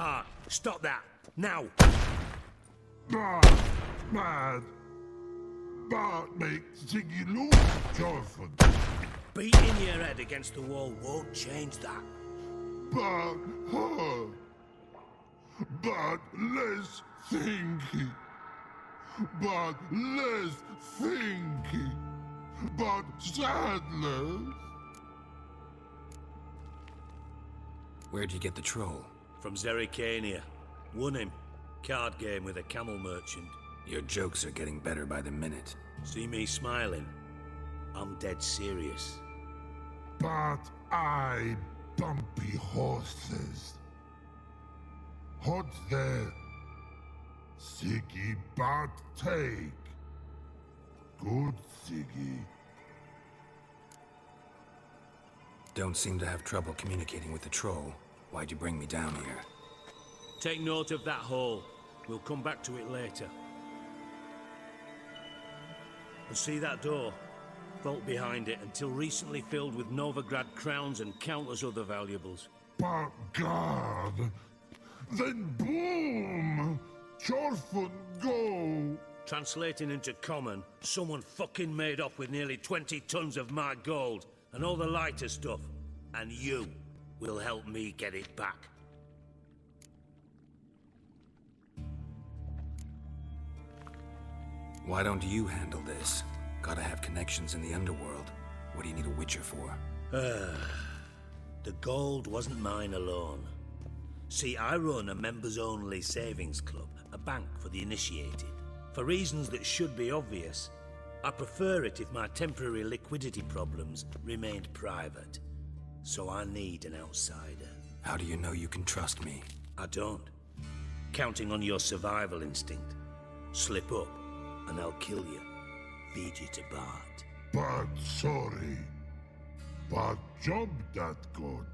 heart. Stop that. Now. Mad. But make Ziggy lose, Jonathan. Beating your head against the wall won't change that. But her. But less thinking. But less thinking. But sadness. Where'd you get the troll? From Zerrikania. Won him. Card game with a camel merchant. Your jokes are getting better by the minute. See me smiling? I'm dead serious. But I bumpy horses. Hot there. Siggy but take. Good Siggy. Don't seem to have trouble communicating with the troll. Why'd you bring me down here? Take note of that hole. We'll come back to it later. And see that door? Vault behind it, until recently filled with Novigrad crowns and countless other valuables. But God, then boom! Chorfun go! Translating into common, someone fucking made off with nearly 20 tons of my gold and all the lighter stuff. And you will help me get it back. Why don't you handle this? Gotta have connections in the underworld. What do you need a witcher for? The gold wasn't mine alone. See, I run a members-only savings club, a bank for the initiated. For reasons that should be obvious, I prefer it if my temporary liquidity problems remained private. So I need an outsider. How do you know you can trust me? I don't. Counting on your survival instinct. Slip up, and I'll kill you. Feed you to Bart. But sorry. But job that good.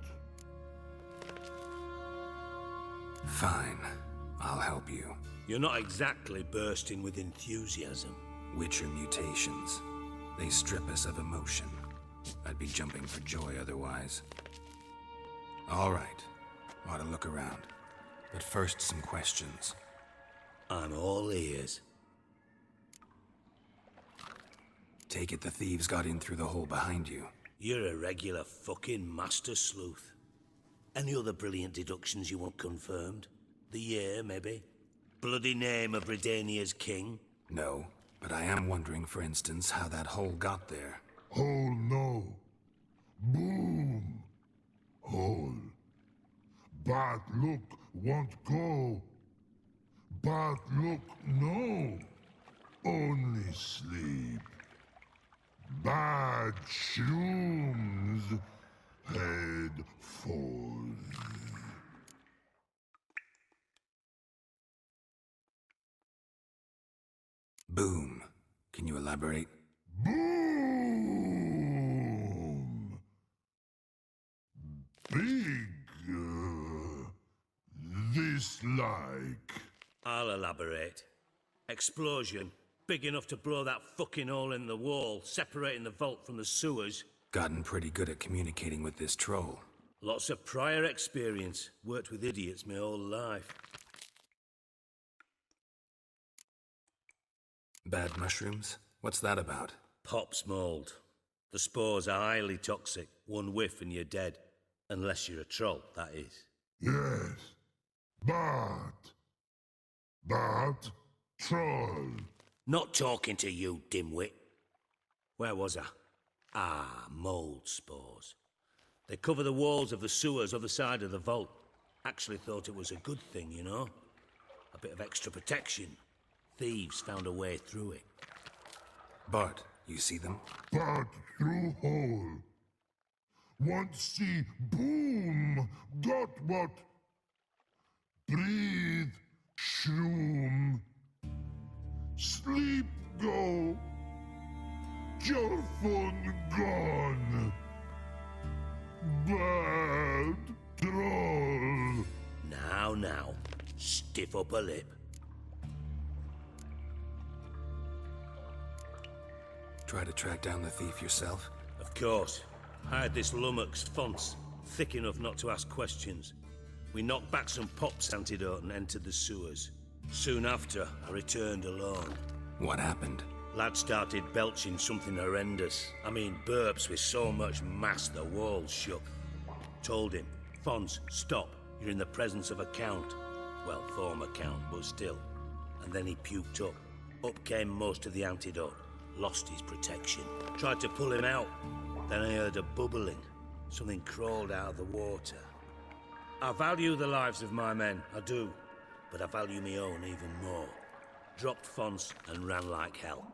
Fine. I'll help you. You're not exactly bursting with enthusiasm. Witcher mutations. They strip us of emotion. I'd be jumping for joy otherwise. All right. Ought to look around. But first, some questions. I'm all ears. Take it the thieves got in through the hole behind you. You're a regular fucking master sleuth. Any other brilliant deductions you want confirmed? The year, maybe? Bloody name of Redania's king? No, but I am wondering, for instance, how that hole got there. Hole no. Boom. Hole. But look won't go. But look no. Only sleep. Bad shrooms. Head falls. Boom. Can you elaborate? Boom! Big. This like. I'll elaborate. Explosion. Big enough to blow that fucking hole in the wall, separating the vault from the sewers. Gotten pretty good at communicating with this troll. Lots of prior experience. Worked with idiots my whole life. Bad mushrooms? What's that about? Pops mold. The spores are highly toxic. One whiff and you're dead. Unless you're a troll, that is. Yes. But. Troll. Not talking to you, dimwit. Where was I? Ah, mold spores. They cover the walls of the sewers other side of the vault. Actually thought it was a good thing, you know? A bit of extra protection. Thieves found a way through it. Bart, you see them? But through hole. Want see boom. Got what? Breathe. Shroom. Sleep go. Your phone gone. Bad troll. Now. Stiff up a lip. Try to track down the thief yourself? Of course. I had this lummox fonts, thick enough not to ask questions. We knocked back some Pop's antidote and entered the sewers. Soon after, I returned alone. What happened? Lad started belching something horrendous. I mean, burps with so much mass the walls shook. Told him, Fons, stop. You're in the presence of a count. Well, former count, but still. And then he puked up. Up came most of the antidote. Lost his protection. Tried to pull him out. Then I heard a bubbling. Something crawled out of the water. I value the lives of my men, I do. But I value my own even more. Dropped Fons and ran like hell.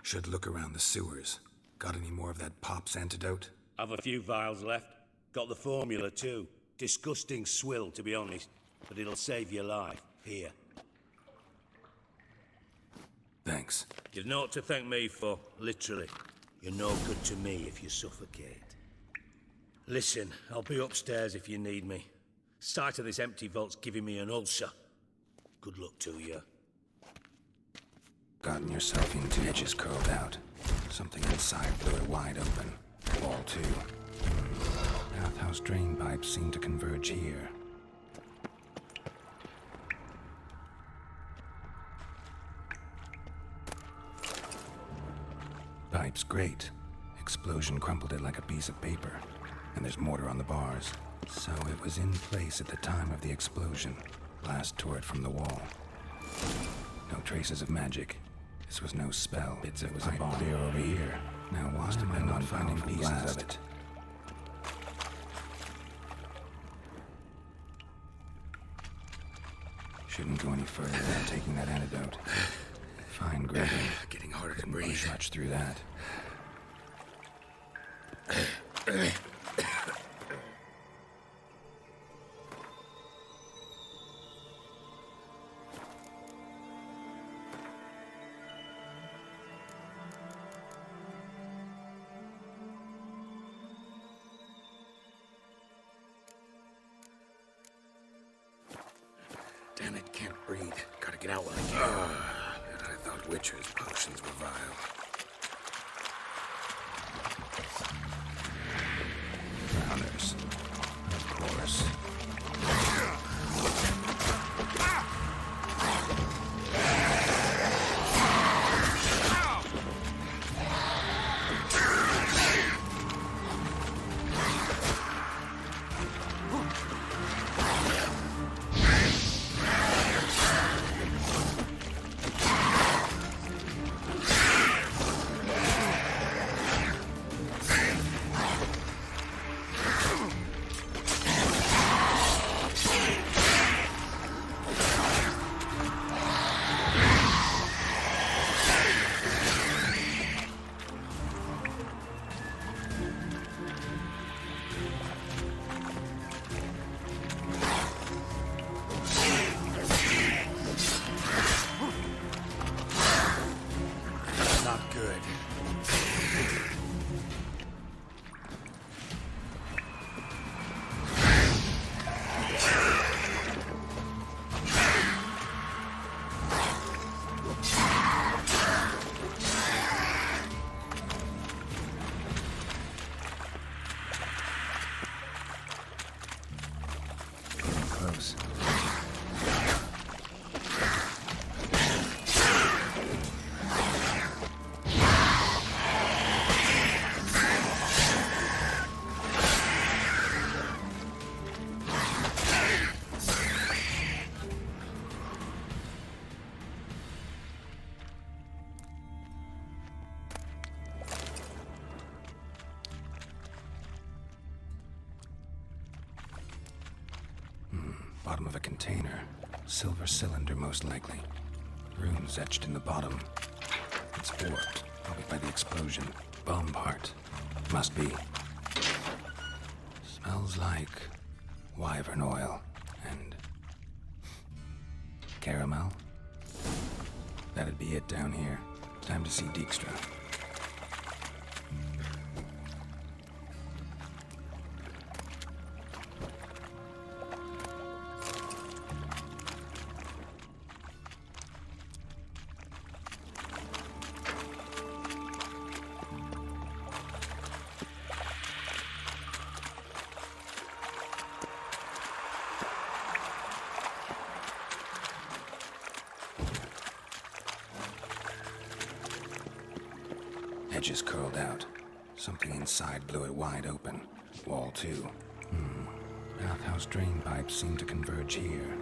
Should look around the sewers. Got any more of that Pop's antidote? I've a few vials left. Got the formula too. Disgusting swill, to be honest. But it'll save your life. Here. Thanks. You've naught to thank me for, literally. You're no good to me if you suffocate. Listen, I'll be upstairs if you need me. Sight of this empty vault's giving me an ulcer. Good luck to you. Gotten yourself into edges curled out. Something inside blew it wide open. Wall too. Bathhouse drain pipes seem to converge here. Pipe's great. Explosion crumpled it like a piece of paper. And there's mortar on the bars. So it was in place at the time of the explosion. Blast tore it from the wall. No traces of magic. This was no spell. It was a bomb clear over here. Now why am I not finding pieces of it? Shouldn't go any further than taking that antidote. Fine grading. Getting harder to Couldn't breathe. push much through that. Damn it, can't breathe. Gotta get out while I can. And I thought Witcher's potions were vile. Drowners. Of course. Bottom of a container. Silver cylinder, most likely. Runes etched in the bottom. It's warped, probably by the explosion. Bomb part. Must be. Smells like wyvern oil and caramel. That'd be it down here. Time to see Dijkstra. edges curled out. Something inside blew it wide open. Wall too. Bathhouse drain pipes seem to converge here.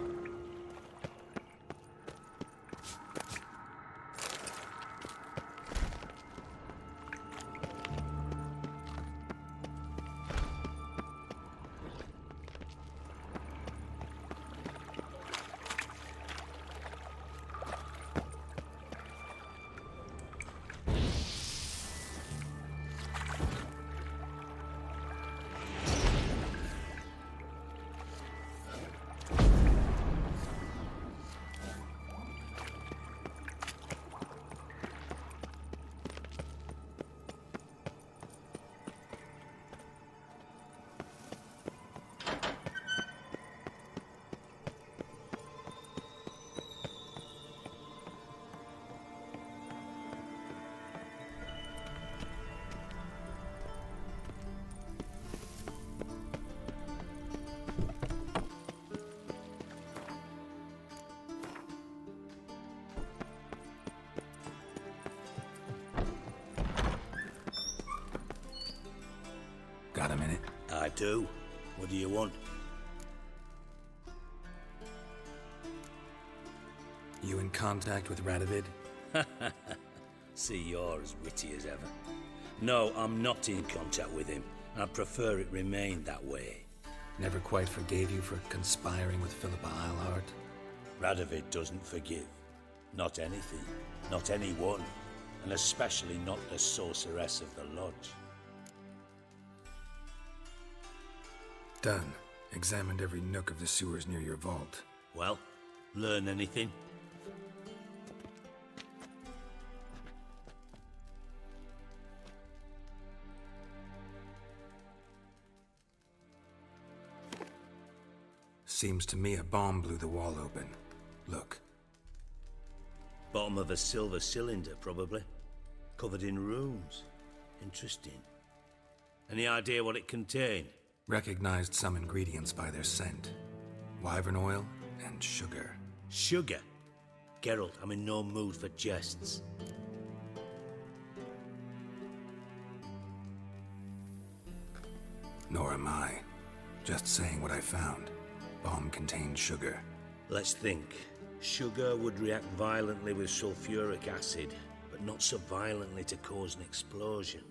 Got a minute? I do. What do you want? You in contact with Radovid? See, you're as witty as ever. No, I'm not in contact with him. I'd prefer it remained that way. Never quite forgave you for conspiring with Philippa Eilhart? Radovid doesn't forgive. Not anything. Not anyone. And especially not the sorceress of the lodge. Done. Examined every nook of the sewers near your vault. Well, learn anything? Seems to me a bomb blew the wall open. Look. Bottom of a silver cylinder, probably. Covered in runes. Interesting. Any idea what it contained? Recognized some ingredients by their scent. Wyvern oil and sugar. Sugar? Geralt, I'm in no mood for jests. Nor am I. Just saying what I found. Bomb contained sugar. Let's think. Sugar would react violently with sulfuric acid, but not so violently to cause an explosion.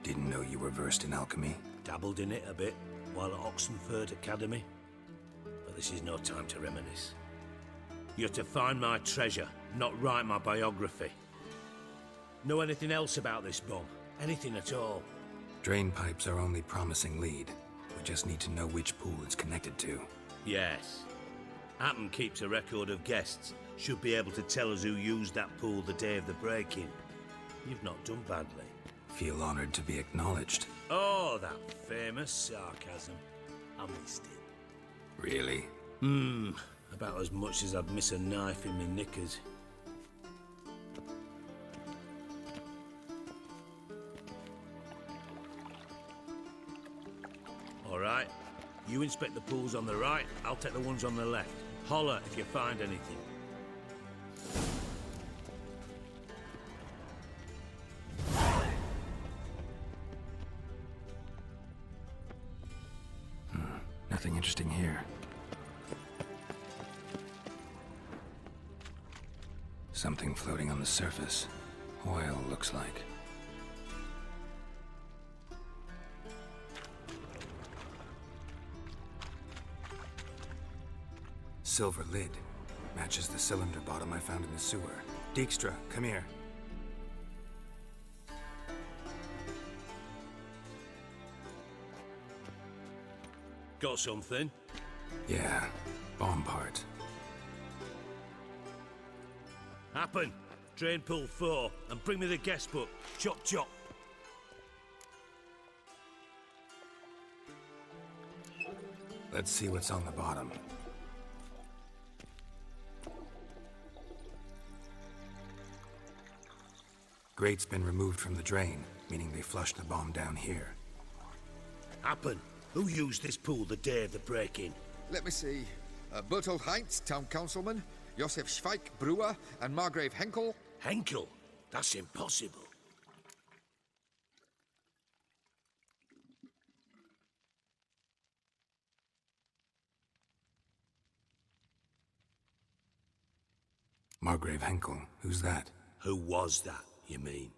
Didn't know you were versed in alchemy. Dabbled in it a bit while at Oxenford Academy. But this is no time to reminisce. You're to find my treasure, not write my biography. Know anything else about this bomb? Anything at all? Drain pipes are only promising lead. We just need to know which pool it's connected to. Yes. Appen keeps a record of guests. Should be able to tell us who used that pool the day of the break-in. You've not done badly. Feel honored to be acknowledged. Oh, that famous sarcasm. I missed it. Really? About as much as I'd miss a knife in my knickers. All right. You inspect the pools on the right, I'll take the ones on the left. Holler if you find anything. Nothing interesting here. Something floating on the surface. Oil, looks like. Silver lid. Matches the cylinder bottom I found in the sewer. Dijkstra, come here. Got something? Yeah, bomb part. Happen. Drain pool 4 and bring me the guest book. Chop chop. Let's see what's on the bottom. Grate's been removed from the drain, meaning they flushed the bomb down here. Happen. Who used this pool the day of the break-in? Let me see. Bertold Heinz, town councilman, Josef Schweik, brewer, and Margrave Henkel. Henkel? That's impossible. Margrave Henkel, who's that? Who was that, you mean?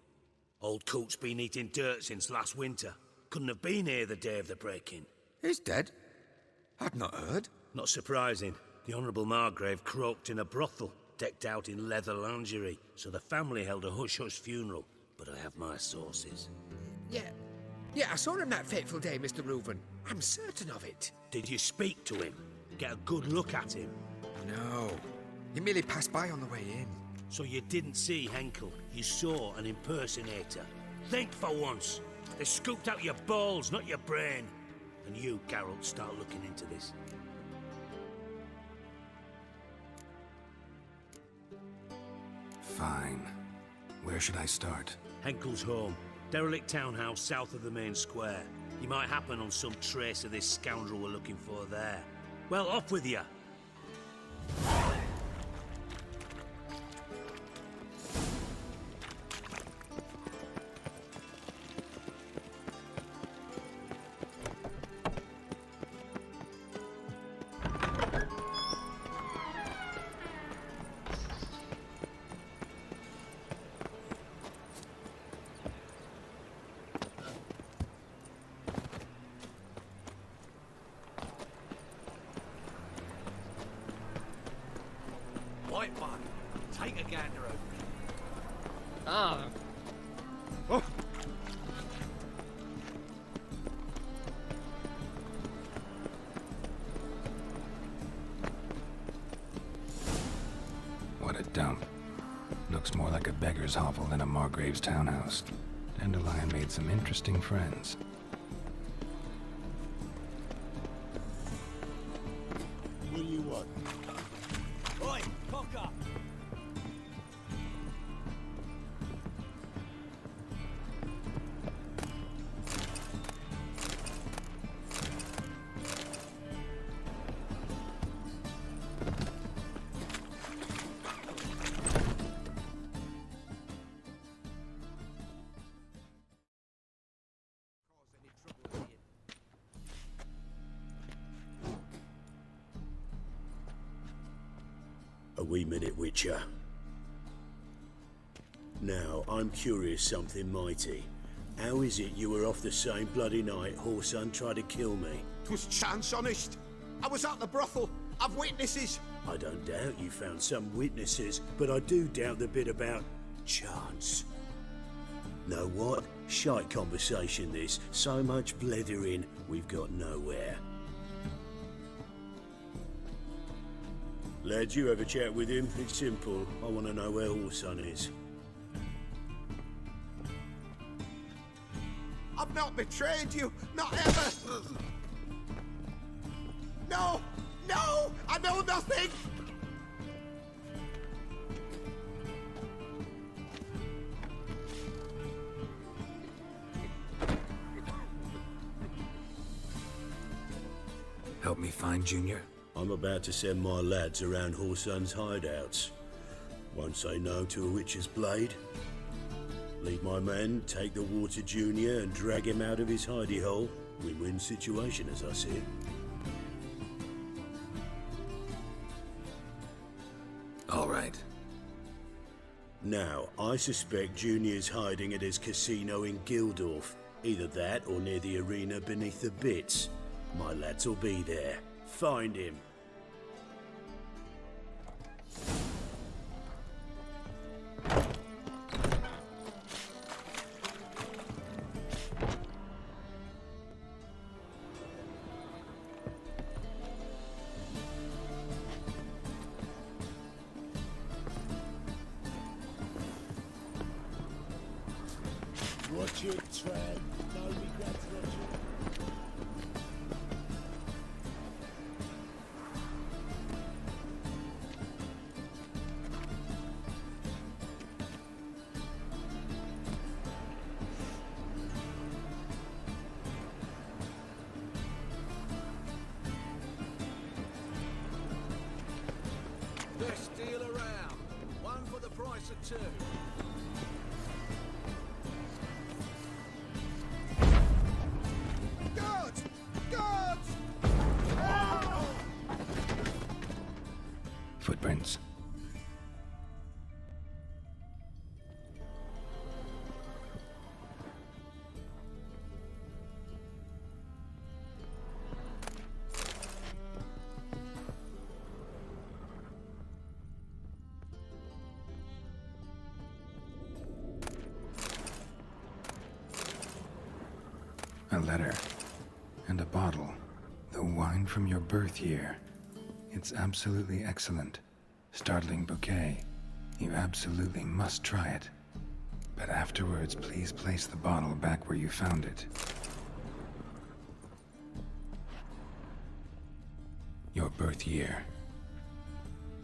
Old Coot's been eating dirt since last winter. Couldn't have been here the day of the break-in. He's dead? I've not heard. Not surprising. The Honourable Margrave croaked in a brothel, decked out in leather lingerie, so the family held a hush-hush funeral. But I have my sources. Yeah, I saw him that fateful day, Mr. Reuven. I'm certain of it. Did you speak to him? Get a good look at him? No. He merely passed by on the way in. So you didn't see Henkel, you saw an impersonator. Think for once. They scooped out your balls, not your brain. And you, Geralt, start looking into this. Fine. Where should I start? Henkel's home. Derelict townhouse south of the main square. You might happen on some trace of this scoundrel we're looking for there. Well, off with you. White one. Take a gander over. Ah. Oh. What a dump. Looks more like a beggar's hovel than a Margrave's townhouse. Dandelion made some interesting friends. What do you want? Oi, cock up. A wee minute, Witcher. Now, I'm curious something mighty. How is it you were off the same bloody night Whoreson tried to kill me? 'Twas chance, honest. I was at the brothel. I've witnesses. I don't doubt you found some witnesses, but I do doubt the bit about chance. Know what? Shite conversation this. So much blethering, we've got nowhere. Lads, you have a chat with him. It's simple. I want to know where Whoreson is. I've not betrayed you. Not ever. No! No! I know nothing! Help me find Junior? I'm about to send my lads around Whoreson's hideouts. Won't say no to a witch's blade. Lead my men, take the water Junior and drag him out of his hidey hole. Win-win situation as I see it. All right. Now, I suspect Junior's hiding at his casino in Gildorf. Either that or near the arena beneath the bits. My lads will be there. Find him. Watch it, Trad. No regrets, Roger. Best deal around. One for the price of two. Guards! Guards! Footprints. better. And a bottle. The wine from your birth year. It's absolutely excellent. Startling bouquet. You absolutely must try it. But afterwards, please place the bottle back where you found it. Your birth year.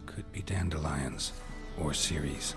Could be dandelions or Ceres.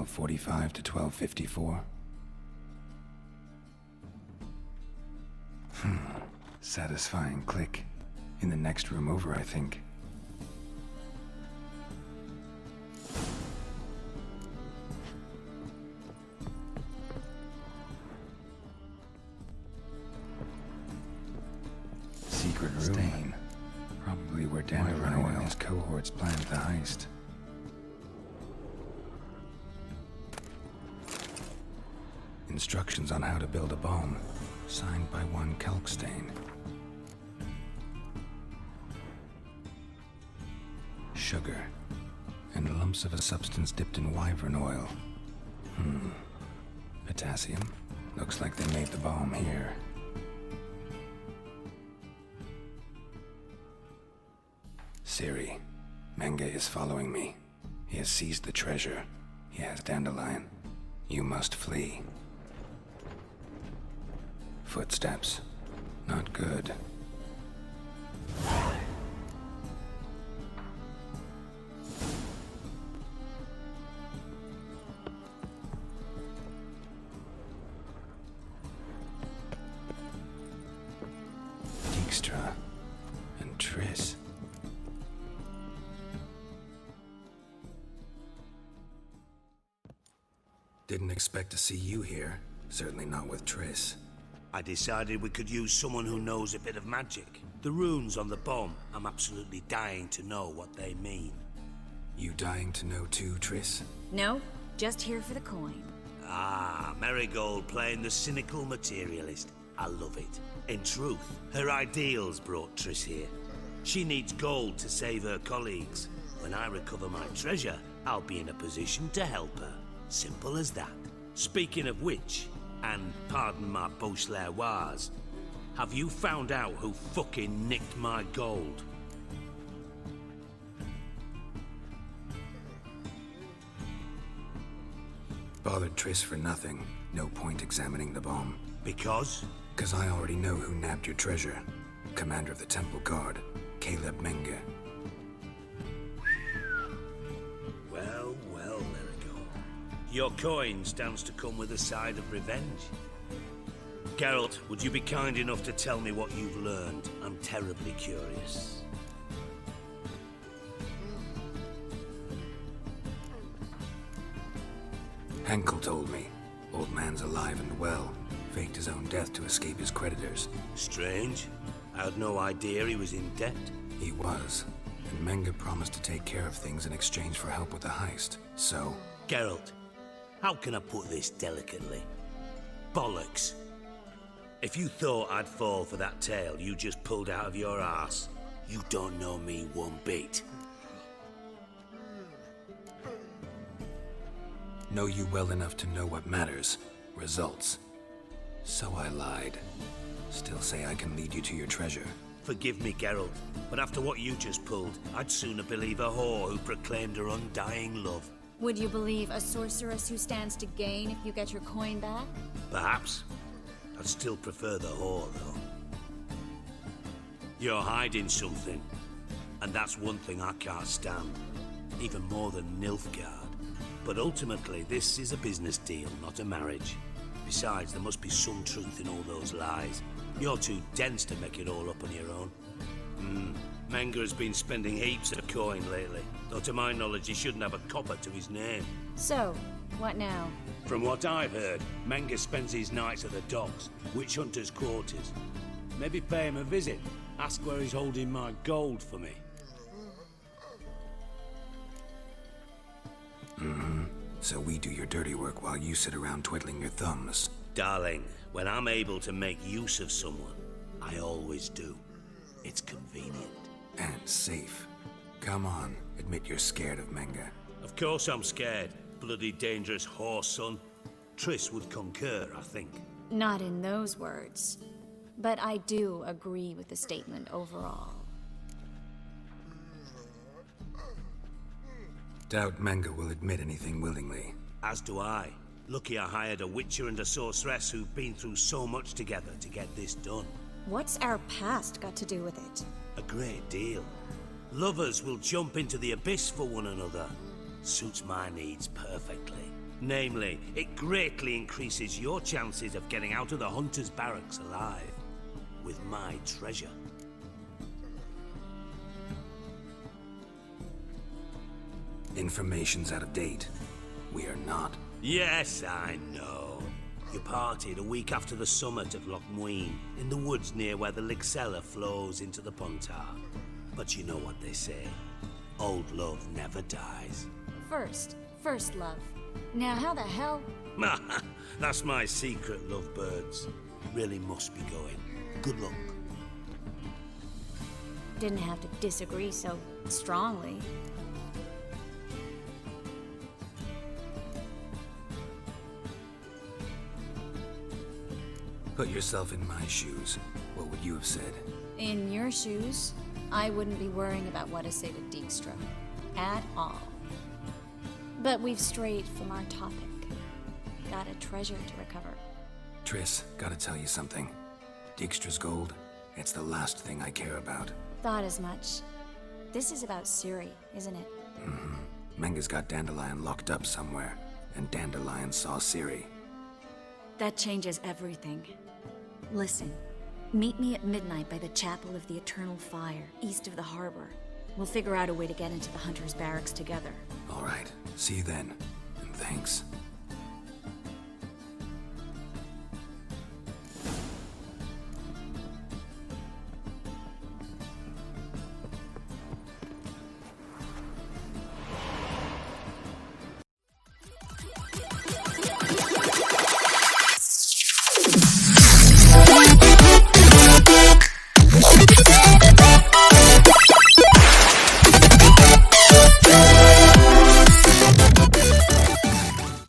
.45 to 12:54. Satisfying click. In the next room over, I think. Secret room. Stain. Probably where Dandelion and his cohorts planned the heist. Instructions on how to build a bomb, signed by one Kalkstain. Sugar, and lumps of a substance dipped in wyvern oil. Potassium? Looks like they made the bomb here. Siri, Menge is following me. He has seized the treasure. He has Dandelion. You must flee. Footsteps. Not good. Dijkstra and Triss. Didn't expect to see you here. Certainly not with Triss. I decided we could use someone who knows a bit of magic. The runes on the bomb, I'm absolutely dying to know what they mean. You dying to know too, Triss? No, just here for the coin. Ah, Marigold playing the cynical materialist. I love it. In truth, her ideals brought Triss here. She needs gold to save her colleagues. When I recover my treasure, I'll be in a position to help her. Simple as that. Speaking of which, and pardon my Beauclervoise, have you found out who fucking nicked my gold? Bothered Triss for nothing. No point examining the bomb. Because? Because I already know who nabbed your treasure. Commander of the Temple Guard, Caleb Menge. Well, well, Marigold. Your coin stands to come with a side of revenge. Geralt, would you be kind enough to tell me what you've learned? I'm terribly curious. Henkel told me. Old man's alive and well. Faked his own death to escape his creditors. Strange. I had no idea he was in debt. He was. And Menge promised to take care of things in exchange for help with the heist. So... Geralt, how can I put this delicately? Bollocks. If you thought I'd fall for that tale you just pulled out of your arse, you don't know me one bit. Know you well enough to know what matters. Results. So I lied. Still say I can lead you to your treasure. Forgive me, Geralt, but after what you just pulled, I'd sooner believe a whore who proclaimed her undying love. Would you believe a sorceress who stands to gain if you get your coin back? Perhaps. I'd still prefer the whore, though. You're hiding something, and that's one thing I can't stand, even more than Nilfgaard. But ultimately, this is a business deal, not a marriage. Besides, there must be some truth in all those lies. You're too dense to make it all up on your own. Menga has been spending heaps of coin lately, though to my knowledge he shouldn't have a copper to his name. So, what now? From what I've heard, Menga spends his nights at the docks, witch hunters' quarters. Maybe pay him a visit. Ask where he's holding my gold for me. So we do your dirty work while you sit around twiddling your thumbs. Darling, when I'm able to make use of someone, I always do. It's convenient. And safe. Come on, admit you're scared of Menga. Of course I'm scared. Bloody dangerous whore, son. Triss would concur, I think. Not in those words. But I do agree with the statement overall. Doubt Menga will admit anything willingly. As do I. Lucky I hired a witcher and a sorceress who've been through so much together to get this done. What's our past got to do with it? A great deal. Lovers will jump into the abyss for one another. Suits my needs perfectly. Namely, it greatly increases your chances of getting out of the hunter's barracks alive. With my treasure. Information's out of date. We are not. Yes, I know. You partied a week after the summit of Loch Muin, in the woods near where the Lixella flows into the Pontar. But you know what they say. Old love never dies. First love. Now how the hell? That's my secret, lovebirds. Really must be going. Good luck. Didn't have to disagree so strongly. Put yourself in my shoes. What would you have said? In your shoes, I wouldn't be worrying about what to say to Dijkstra. At all. But we've strayed from our topic. Got a treasure to recover. Triss, gotta tell you something. Dijkstra's gold, it's the last thing I care about. Thought as much. This is about Ciri, isn't it? Menga's got Dandelion locked up somewhere, and Dandelion saw Ciri. That changes everything. Listen, meet me at midnight by the Chapel of the Eternal Fire, east of the harbor. We'll figure out a way to get into the Hunter's Barracks together. All right, see you then, and thanks.